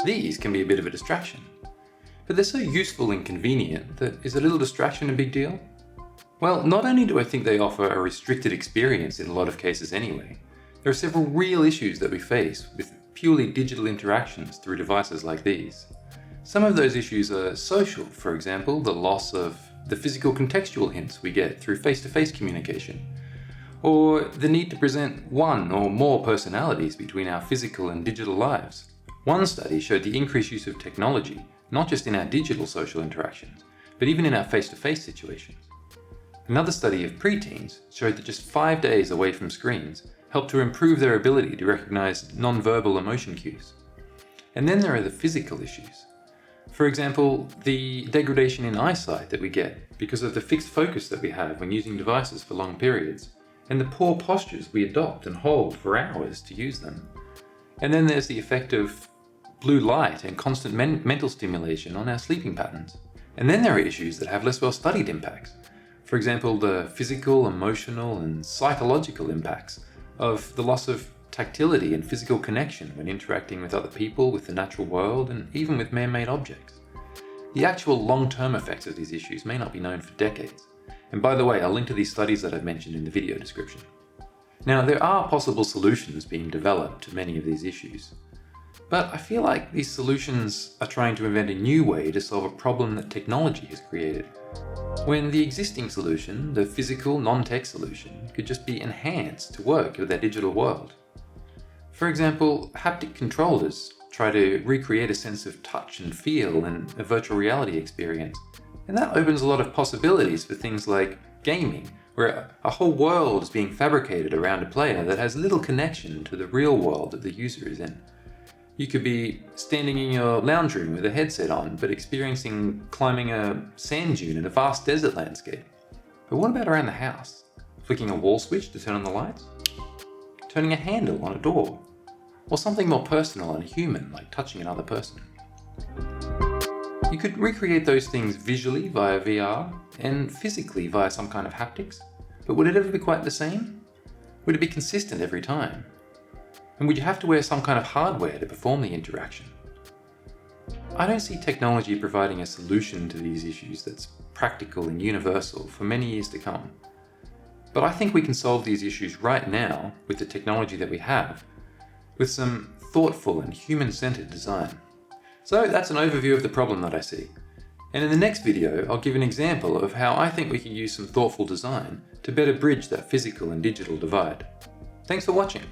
These can be a bit of a distraction, but they're so useful and convenient that is a little distraction a big deal? Well, not only do I think they offer a restricted experience in a lot of cases anyway, there are several real issues that we face with purely digital interactions through devices like these. Some of those issues are social, for example, the loss of the physical contextual hints we get through face-to-face communication, or the need to present one or more personalities between our physical and digital lives. One study showed the increased use of technology, not just in our digital social interactions, but even in our face-to-face situations. Another study of preteens showed that just 5 days away from screens helped to improve their ability to recognize nonverbal emotion cues. And then there are the physical issues. For example, the degradation in eyesight that we get because of the fixed focus that we have when using devices for long periods, and the poor postures we adopt and hold for hours to use them. And then there's the effect of blue light and constant mental stimulation on our sleeping patterns. And then there are issues that have less well-studied impacts. For example, the physical, emotional, and psychological impacts of the loss of tactility and physical connection when interacting with other people, with the natural world, and even with man-made objects. The actual long-term effects of these issues may not be known for decades. And by the way, I'll link to these studies that I've mentioned in the video description. Now, there are possible solutions being developed to many of these issues, but I feel like these solutions are trying to invent a new way to solve a problem that technology has created, when the existing solution, the physical, non-tech solution, could just be enhanced to work with our digital world. For example, haptic controllers try to recreate a sense of touch and feel in a virtual reality experience, and that opens a lot of possibilities for things like gaming, where a whole world is being fabricated around a player that has little connection to the real world that the user is in. You could be standing in your lounge room with a headset on, but experiencing climbing a sand dune in a vast desert landscape. But what about around the house? Flicking a wall switch to turn on the lights? Turning a handle on a door? Or something more personal and human, like touching another person? You could recreate those things visually via VR and physically via some kind of haptics, but would it ever be quite the same? Would it be consistent every time? And would you have to wear some kind of hardware to perform the interaction? I don't see technology providing a solution to these issues that's practical and universal for many years to come. But I think we can solve these issues right now with the technology that we have, with some thoughtful and human-centered design. So that's an overview of the problem that I see. And in the next video, I'll give an example of how I think we can use some thoughtful design to better bridge that physical and digital divide. Thanks for watching.